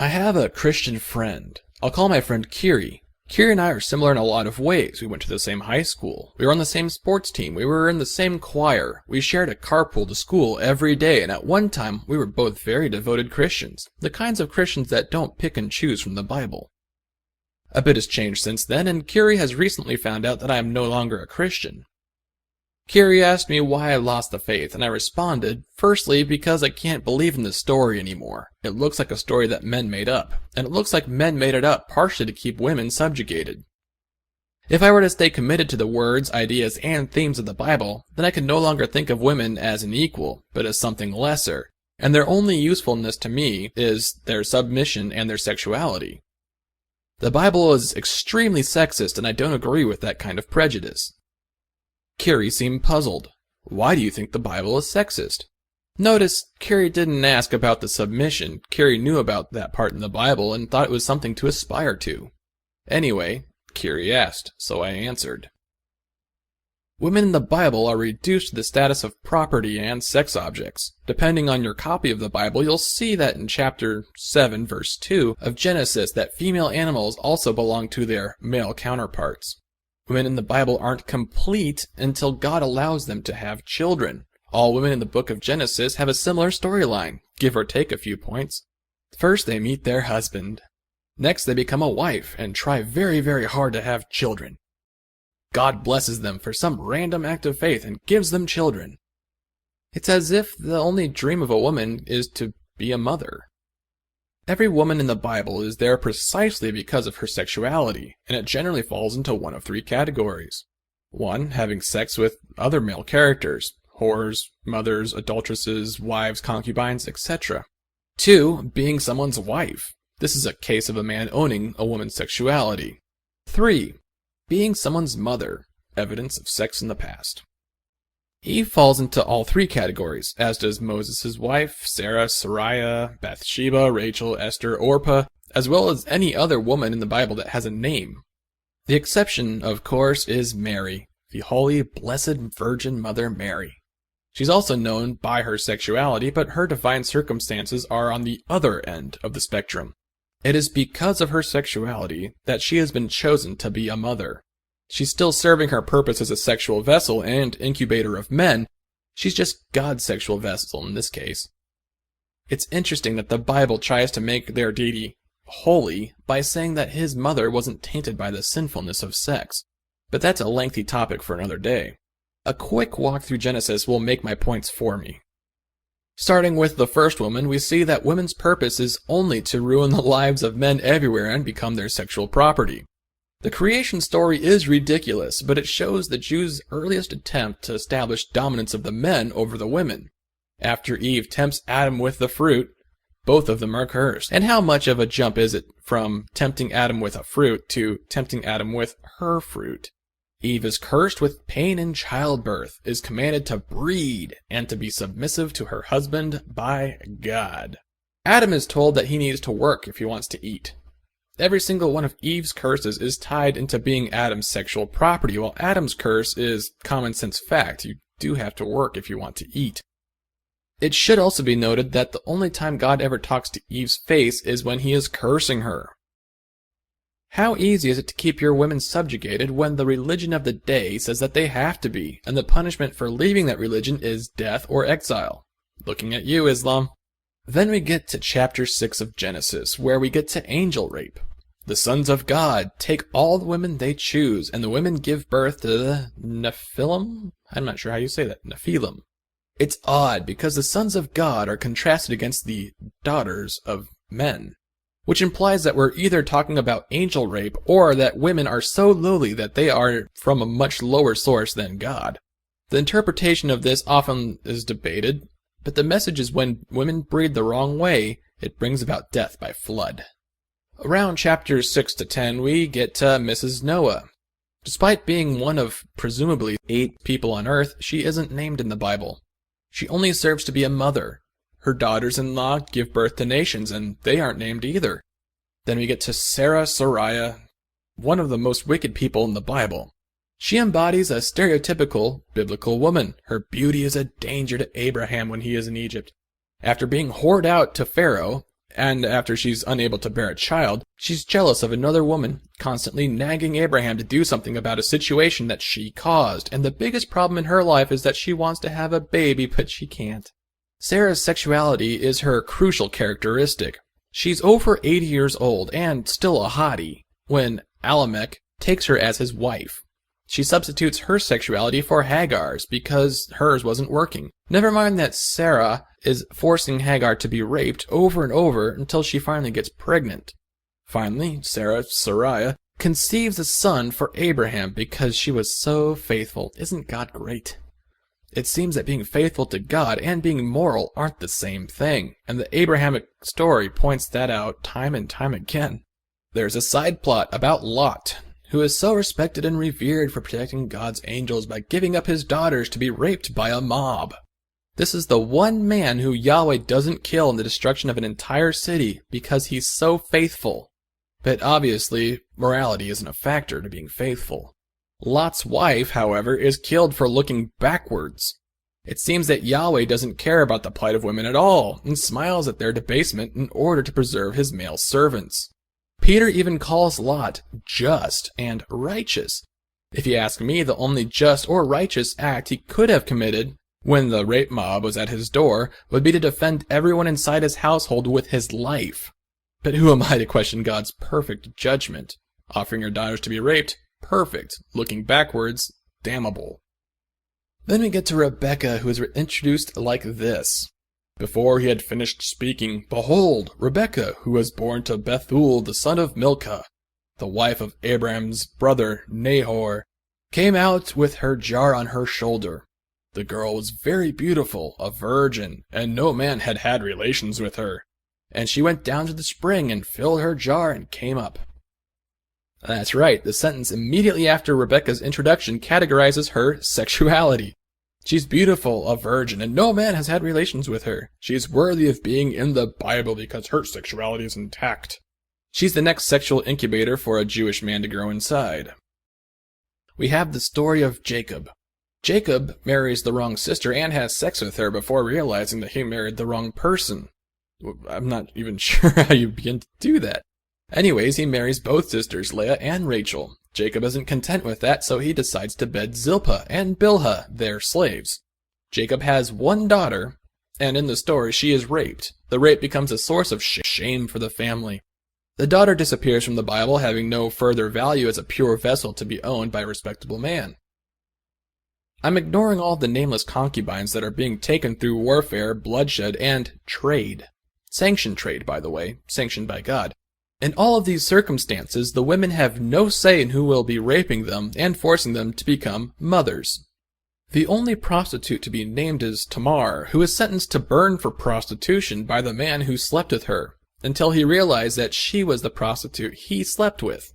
I have a Christian friend. I'll call my friend Kiri. Kiri and I are similar in a lot of ways. We went to the same high school. We were on the same sports team. We were in the same choir. We shared a carpool to school every day, and at one time, we were both very devoted Christians. The kinds of Christians that don't pick and choose from the Bible. A bit has changed since then, and Kiri has recently found out that I am no longer a Christian. Kiri asked me why I lost the faith, and I responded, firstly, because I can't believe in this story anymore. It looks like a story that men made up, and it looks like men made it up partially to keep women subjugated. If I were to stay committed to the words, ideas, and themes of the Bible, then I could no longer think of women as an equal, but as something lesser, and their only usefulness to me is their submission and their sexuality. The Bible is extremely sexist, and I don't agree with that kind of prejudice. Kiri seemed puzzled. Why do you think the Bible is sexist? Notice, Kiri didn't ask about the submission. Kiri knew about that part in the Bible and thought it was something to aspire to. Anyway, Kiri asked, so I answered. Women in the Bible are reduced to the status of property and sex objects. Depending on your copy of the Bible, you'll see that in chapter 7, verse 2 of Genesis that female animals also belong to their male counterparts. Women in the Bible aren't complete until God allows them to have children. All women in the book of Genesis have a similar storyline, give or take a few points. First, they meet their husband. Next, they become a wife and try very, very hard to have children. God blesses them for some random act of faith and gives them children. It's as if the only dream of a woman is to be a mother. Every woman in the Bible is there precisely because of her sexuality, and it generally falls into one of three categories. 1. Having sex with other male characters, whores, mothers, adulteresses, wives, concubines, etc. 2. Being someone's wife. This is a case of a man owning a woman's sexuality. 3. Being someone's mother, evidence of sex in the past. Eve falls into all three categories, as does Moses' wife, Sarah, Sarai, Bathsheba, Rachel, Esther, Orpah, as well as any other woman in the Bible that has a name. The exception, of course, is Mary, the holy, blessed Virgin Mother Mary. She's also known by her sexuality, but her divine circumstances are on the other end of the spectrum. It is because of her sexuality that she has been chosen to be a mother. She's still serving her purpose as a sexual vessel and incubator of men. She's just God's sexual vessel in this case. It's interesting that the Bible tries to make their deity holy by saying that his mother wasn't tainted by the sinfulness of sex. But that's a lengthy topic for another day. A quick walk through Genesis will make my points for me. Starting with the first woman, we see that women's purpose is only to ruin the lives of men everywhere and become their sexual property. The creation story is ridiculous, but it shows the Jews' earliest attempt to establish dominance of the men over the women. After Eve tempts Adam with the fruit, both of them are cursed. And how much of a jump is it from tempting Adam with a fruit to tempting Adam with her fruit? Eve is cursed with pain in childbirth, is commanded to breed, and to be submissive to her husband by God. Adam is told that he needs to work if he wants to eat. Every single one of Eve's curses is tied into being Adam's sexual property, while Adam's curse is common sense fact. You do have to work if you want to eat. It should also be noted that the only time God ever talks to Eve's face is when he is cursing her. How easy is it to keep your women subjugated when the religion of the day says that they have to be, and the punishment for leaving that religion is death or exile? Looking at you, Islam. Then we get to chapter 6 of Genesis, where we get to angel rape. The sons of God take all the women they choose, and the women give birth to the Nephilim? I'm not sure how you say that. Nephilim. It's odd, because the sons of God are contrasted against the daughters of men, which implies that we're either talking about angel rape, or that women are so lowly that they are from a much lower source than God. The interpretation of this often is debated, but the message is when women breed the wrong way, it brings about death by flood. Around chapters 6 to 10, we get to Mrs. Noah. Despite being one of presumably 8 people on earth, she isn't named in the Bible. She only serves to be a mother. Her daughters-in-law give birth to nations, and they aren't named either. Then we get to Sarai, one of the most wicked people in the Bible. She embodies a stereotypical biblical woman. Her beauty is a danger to Abraham when he is in Egypt. After being whored out to Pharaoh, And after she's unable to bear a child, she's jealous of another woman, constantly nagging Abraham to do something about a situation that she caused. And the biggest problem in her life is that she wants to have a baby, but she can't. Sarah's sexuality is her crucial characteristic. She's over 80 years old and still a hottie when Alamech takes her as his wife. She substitutes her sexuality for Hagar's because hers wasn't working. Never mind that Sarah is forcing Hagar to be raped over and over until she finally gets pregnant. Finally, Sarai, conceives a son for Abraham because she was so faithful. Isn't God great? It seems that being faithful to God and being moral aren't the same thing, and the Abrahamic story points that out time and time again. There's a side plot about Lot, who is so respected and revered for protecting God's angels by giving up his daughters to be raped by a mob. This is the one man who Yahweh doesn't kill in the destruction of an entire city because he's so faithful. But obviously, morality isn't a factor to being faithful. Lot's wife, however, is killed for looking backwards. It seems that Yahweh doesn't care about the plight of women at all and smiles at their debasement in order to preserve his male servants. Peter even calls Lot just and righteous. If you ask me, the only just or righteous act he could have committed when the rape mob was at his door would be to defend everyone inside his household with his life. But who am I to question God's perfect judgment? Offering your daughters to be raped? Perfect. Looking backwards? Damnable. Then we get to Rebekah, who is introduced like this. Before he had finished speaking, behold, Rebekah, who was born to Bethuel the son of Milcah, the wife of Abraham's brother Nahor, came out with her jar on her shoulder. The girl was very beautiful, a virgin, and no man had had relations with her. And she went down to the spring and filled her jar and came up. That's right, the sentence immediately after Rebekah's introduction categorizes her sexuality. She's beautiful, a virgin, and no man has had relations with her. She's worthy of being in the Bible because her sexuality is intact. She's the next sexual incubator for a Jewish man to grow inside. We have the story of Jacob. Jacob marries the wrong sister and has sex with her before realizing that he married the wrong person. I'm not even sure how you begin to do that. Anyways, he marries both sisters, Leah and Rachel. Jacob isn't content with that, so he decides to bed Zilpah and Bilhah, their slaves. Jacob has one daughter, and in the story she is raped. The rape becomes a source of shame for the family. The daughter disappears from the Bible, having no further value as a pure vessel to be owned by a respectable man. I'm ignoring all the nameless concubines that are being taken through warfare, bloodshed, and trade. Sanctioned trade, by the way, sanctioned by God. In all of these circumstances, the women have no say in who will be raping them and forcing them to become mothers. The only prostitute to be named is Tamar, who is sentenced to burn for prostitution by the man who slept with her, until he realized that she was the prostitute he slept with.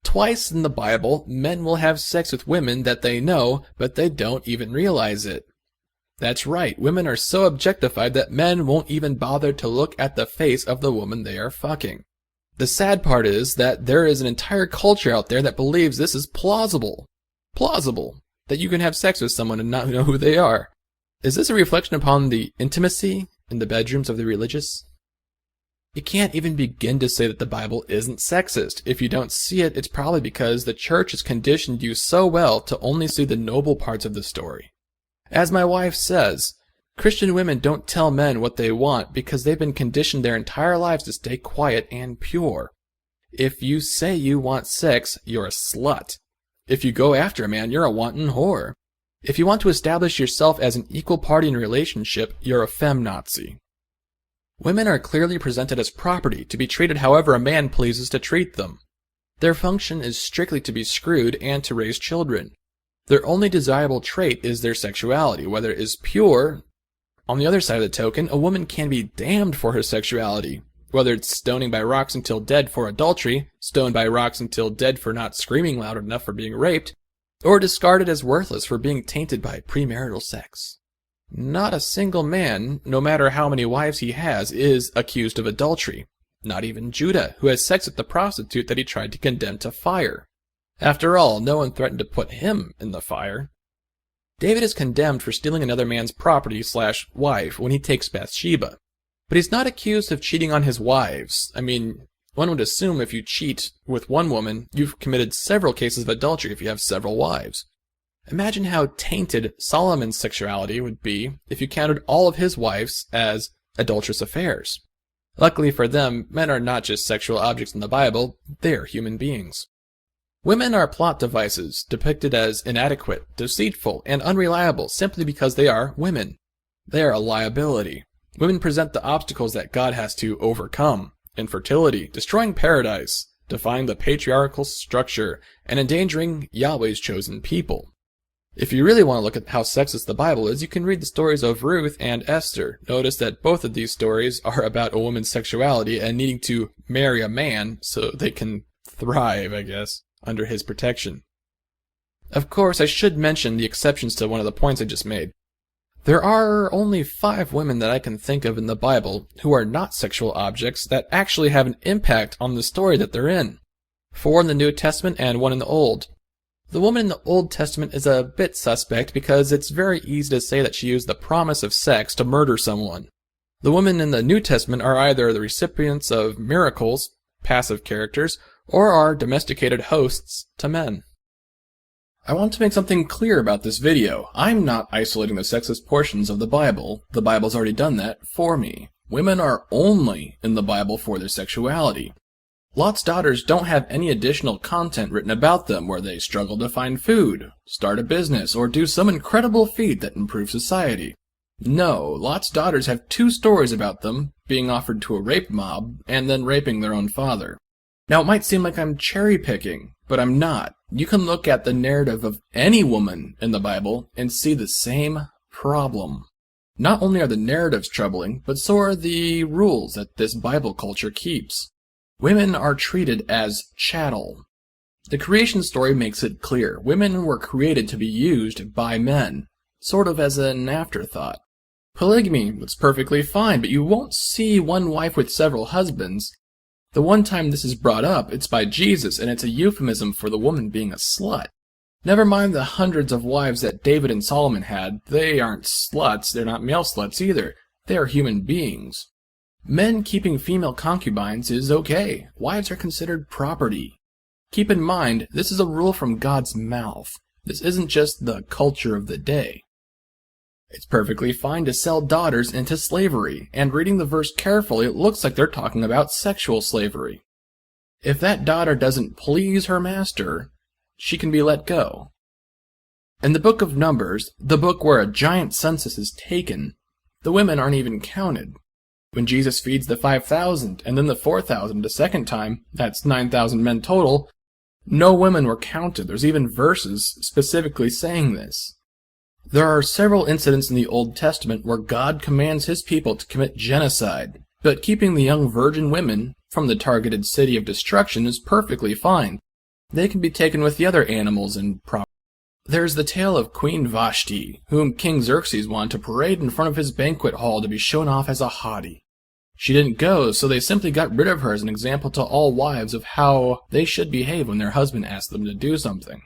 Twice in the Bible, men will have sex with women that they know, but they don't even realize it. That's right, women are so objectified that men won't even bother to look at the face of the woman they are fucking. The sad part is that there is an entire culture out there that believes this is plausible. Plausible. That you can have sex with someone and not know who they are. Is this a reflection upon the intimacy in the bedrooms of the religious? You can't even begin to say that the Bible isn't sexist. If you don't see it, it's probably because the church has conditioned you so well to only see the noble parts of the story. As my wife says, Christian women don't tell men what they want because they've been conditioned their entire lives to stay quiet and pure. If you say you want sex, you're a slut. If you go after a man, you're a wanton whore. If you want to establish yourself as an equal party in a relationship, you're a feminazi. Women are clearly presented as property to be treated however a man pleases to treat them. Their function is strictly to be screwed and to raise children. Their only desirable trait is their sexuality, whether it is pure. On the other side of the token, a woman can be damned for her sexuality, whether it's stoning by rocks until dead for adultery, stoned by rocks until dead for not screaming loud enough for being raped, or discarded as worthless for being tainted by premarital sex. Not a single man, no matter how many wives he has, is accused of adultery. Not even Judah, who has sex with the prostitute that he tried to condemn to fire. After all, no one threatened to put him in the fire. David is condemned for stealing another man's property/wife when he takes Bathsheba. But he's not accused of cheating on his wives. I mean, one would assume if you cheat with one woman, you've committed several cases of adultery if you have several wives. Imagine how tainted Solomon's sexuality would be if you counted all of his wives as adulterous affairs. Luckily for them, men are not just sexual objects in the Bible, they're human beings. Women are plot devices, depicted as inadequate, deceitful, and unreliable simply because they are women. They are a liability. Women present the obstacles that God has to overcome: infertility, destroying paradise, defying the patriarchal structure, and endangering Yahweh's chosen people. If you really want to look at how sexist the Bible is, you can read the stories of Ruth and Esther. Notice that both of these stories are about a woman's sexuality and needing to marry a man so they can thrive, I guess, under his protection. Of course, I should mention the exceptions to one of the points I just made. There are only 5 women that I can think of in the Bible who are not sexual objects that actually have an impact on the story that they're in. 4 in the New Testament and 1 in the Old. The woman in the Old Testament is a bit suspect because it's very easy to say that she used the promise of sex to murder someone. The women in the New Testament are either the recipients of miracles, passive characters, or are domesticated hosts to men. I want to make something clear about this video. I'm not isolating the sexist portions of the Bible. The Bible's already done that for me. Women are only in the Bible for their sexuality. Lot's daughters don't have any additional content written about them where they struggle to find food, start a business, or do some incredible feat that improves society. No, Lot's daughters have 2 stories about them being offered to a rape mob and then raping their own father. Now, it might seem like I'm cherry-picking, but I'm not. You can look at the narrative of any woman in the Bible and see the same problem. Not only are the narratives troubling, but so are the rules that this Bible culture keeps. Women are treated as chattel. The creation story makes it clear. Women were created to be used by men, sort of as an afterthought. Polygamy was perfectly fine, but you won't see one wife with several husbands. The one time this is brought up, it's by Jesus, and it's a euphemism for the woman being a slut. Never mind the hundreds of wives that David and Solomon had. They aren't sluts, they're not male sluts either. They are human beings. Men keeping female concubines is okay. Wives are considered property. Keep in mind, this is a rule from God's mouth. This isn't just the culture of the day. It's perfectly fine to sell daughters into slavery, and reading the verse carefully, it looks like they're talking about sexual slavery. If that daughter doesn't please her master, she can be let go. In the book of Numbers, the book where a giant census is taken, the women aren't even counted. When Jesus feeds the 5,000 and then the 4,000 a second time, that's 9,000 men total, no women were counted. There's even verses specifically saying this. There are several incidents in the Old Testament where God commands his people to commit genocide, but keeping the young virgin women from the targeted city of destruction is perfectly fine. They can be taken with the other animals and property. There's the tale of Queen Vashti, whom King Xerxes wanted to parade in front of his banquet hall to be shown off as a hottie. She didn't go, so they simply got rid of her as an example to all wives of how they should behave when their husband asked them to do something.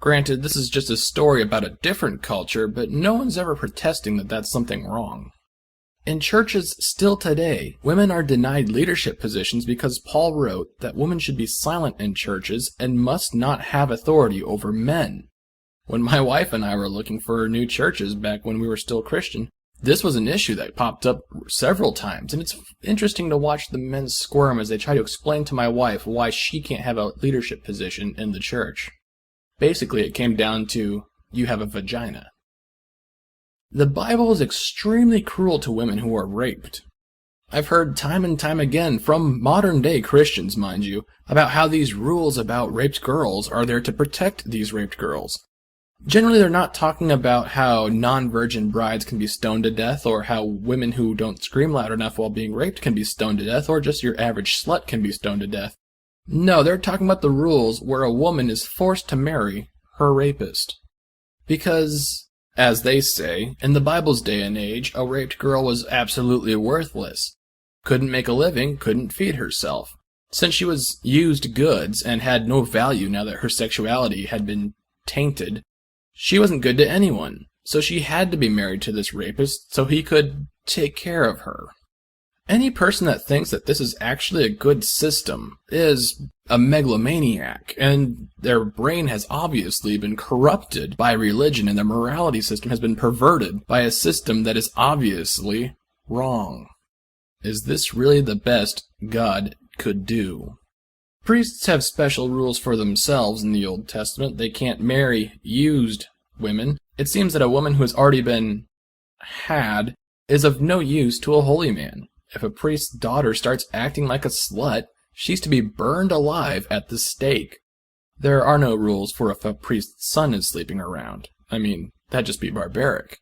Granted, this is just a story about a different culture, but no one's ever protesting that that's something wrong. In churches still today, women are denied leadership positions because Paul wrote that women should be silent in churches and must not have authority over men. When my wife and I were looking for new churches back when we were still Christian, this was an issue that popped up several times, and it's interesting to watch the men squirm as they try to explain to my wife why she can't have a leadership position in the church. Basically, it came down to, you have a vagina. The Bible is extremely cruel to women who are raped. I've heard time and time again, from modern-day Christians, mind you, about how these rules about raped girls are there to protect these raped girls. Generally, they're not talking about how non-virgin brides can be stoned to death, or how women who don't scream loud enough while being raped can be stoned to death, or just your average slut can be stoned to death. No, they're talking about the rules where a woman is forced to marry her rapist. Because, as they say, in the Bible's day and age, a raped girl was absolutely worthless. Couldn't make a living, couldn't feed herself. Since she was used goods and had no value now that her sexuality had been tainted, she wasn't good to anyone, so she had to be married to this rapist so he could take care of her. Any person that thinks that this is actually a good system is a megalomaniac, and their brain has obviously been corrupted by religion, and their morality system has been perverted by a system that is obviously wrong. Is this really the best God could do? Priests have special rules for themselves in the Old Testament. They can't marry used women. It seems that a woman who has already been had is of no use to a holy man. If a priest's daughter starts acting like a slut, she's to be burned alive at the stake. There are no rules for if a priest's son is sleeping around. I mean, that'd just be barbaric.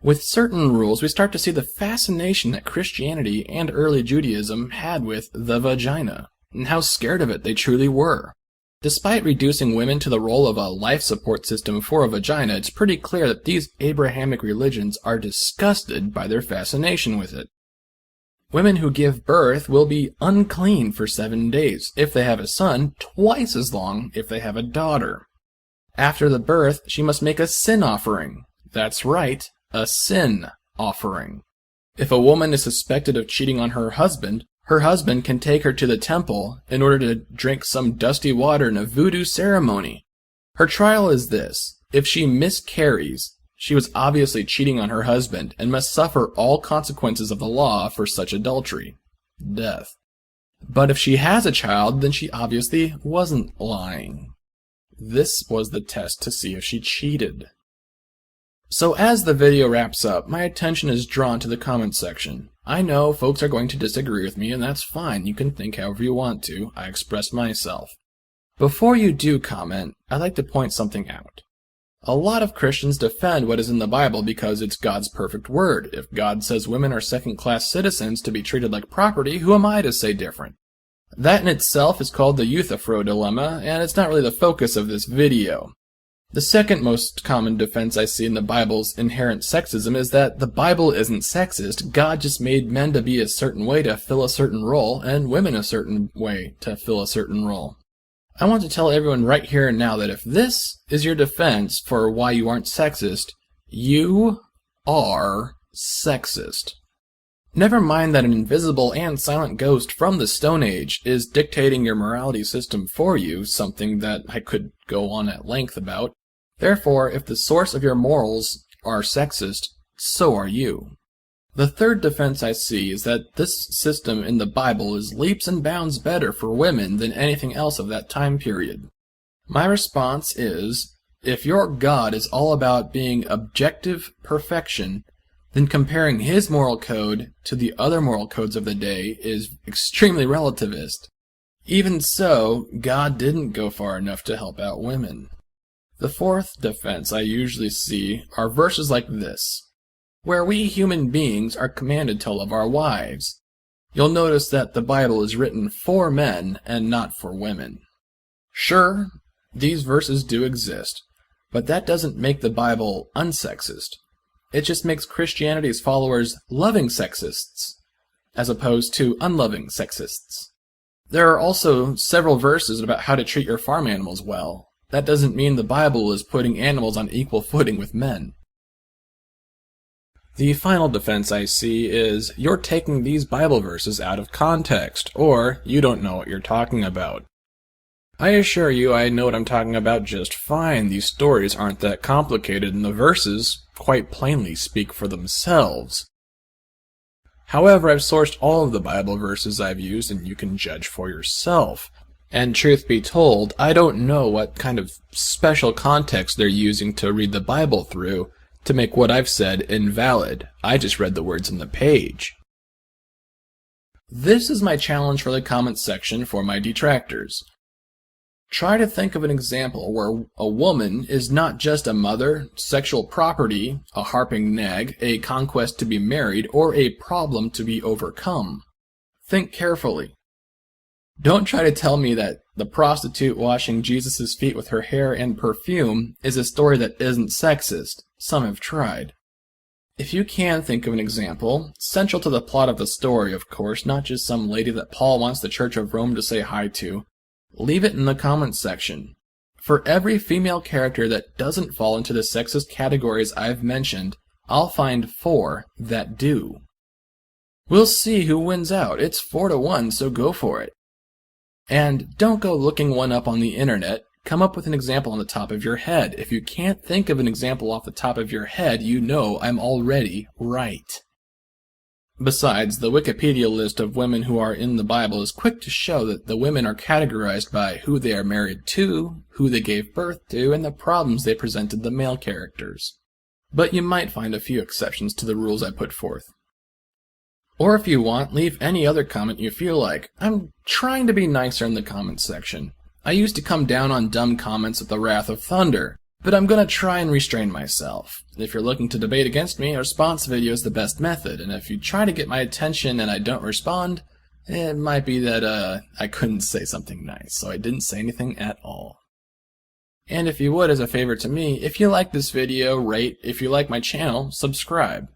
With certain rules, we start to see the fascination that Christianity and early Judaism had with the vagina, and how scared of it they truly were. Despite reducing women to the role of a life support system for a vagina, it's pretty clear that these Abrahamic religions are disgusted by their fascination with it. Women who give birth will be unclean for 7 days if they have a son, twice as long if they have a daughter. After the birth, she must make a sin offering. That's right, a sin offering. If a woman is suspected of cheating on her husband can take her to the temple in order to drink some dusty water in a voodoo ceremony. Her trial is this: if she miscarries, she was obviously cheating on her husband and must suffer all consequences of the law for such adultery, death. But if she has a child, then she obviously wasn't lying. This was the test to see if she cheated. So as the video wraps up, my attention is drawn to the comments section. I know folks are going to disagree with me, and that's fine. You can think however you want to. I express myself. Before you do comment, I'd like to point something out. A lot of Christians defend what is in the Bible because it's God's perfect word. If God says women are second-class citizens to be treated like property, who am I to say different? That in itself is called the Euthyphro dilemma, and it's not really the focus of this video. The second most common defense I see in the Bible's inherent sexism is that the Bible isn't sexist. God just made men to be a certain way to fill a certain role, and women a certain way to fill a certain role. I want to tell everyone right here and now that if this is your defense for why you aren't sexist, you are sexist. Never mind that an invisible and silent ghost from the Stone Age is dictating your morality system for you, something that I could go on at length about. Therefore, if the source of your morals are sexist, so are you. The third defense I see is that this system in the Bible is leaps and bounds better for women than anything else of that time period. My response is, if your God is all about being objective perfection, then comparing his moral code to the other moral codes of the day is extremely relativist. Even so, God didn't go far enough to help out women. The fourth defense I usually see are verses like this, where we human beings are commanded to love our wives. You'll notice that the Bible is written for men and not for women. Sure, these verses do exist, but that doesn't make the Bible unsexist. It just makes Christianity's followers loving sexists, as opposed to unloving sexists. There are also several verses about how to treat your farm animals well. That doesn't mean the Bible is putting animals on equal footing with men. The final defense I see is you're taking these Bible verses out of context, or you don't know what you're talking about. I assure you I know what I'm talking about just fine. These stories aren't that complicated, and the verses quite plainly speak for themselves. However, I've sourced all of the Bible verses I've used, and you can judge for yourself. And truth be told, I don't know what kind of special context they're using to read the Bible through to make what I've said invalid. I just read the words on the page. This is my challenge for the comments section for my detractors. Try to think of an example where a woman is not just a mother, sexual property, a harping nag, a conquest to be married, or a problem to be overcome. Think carefully. Don't try to tell me that the prostitute washing Jesus' feet with her hair and perfume is a story that isn't sexist. Some have tried. If you can think of an example, central to the plot of the story, of course, not just some lady that Paul wants the Church of Rome to say hi to, leave it in the comments section. For every female character that doesn't fall into the sexist categories I've mentioned, I'll find 4 that do. We'll see who wins out. It's 4-1, so go for it. And don't go looking one up on the internet. Come up with an example on the top of your head. If you can't think of an example off the top of your head, you know I'm already right. Besides, the Wikipedia list of women who are in the Bible is quick to show that the women are categorized by who they are married to, who they gave birth to, and the problems they presented the male characters. But you might find a few exceptions to the rules I put forth. Or if you want, leave any other comment you feel like. I'm trying to be nicer in the comments section. I used to come down on dumb comments with the wrath of thunder, but I'm gonna try and restrain myself. If you're looking to debate against me, a response video is the best method, and if you try to get my attention and I don't respond, it might be that I couldn't say something nice, so I didn't say anything at all. And if you would, as a favor to me, if you like this video, rate. If you like my channel, subscribe.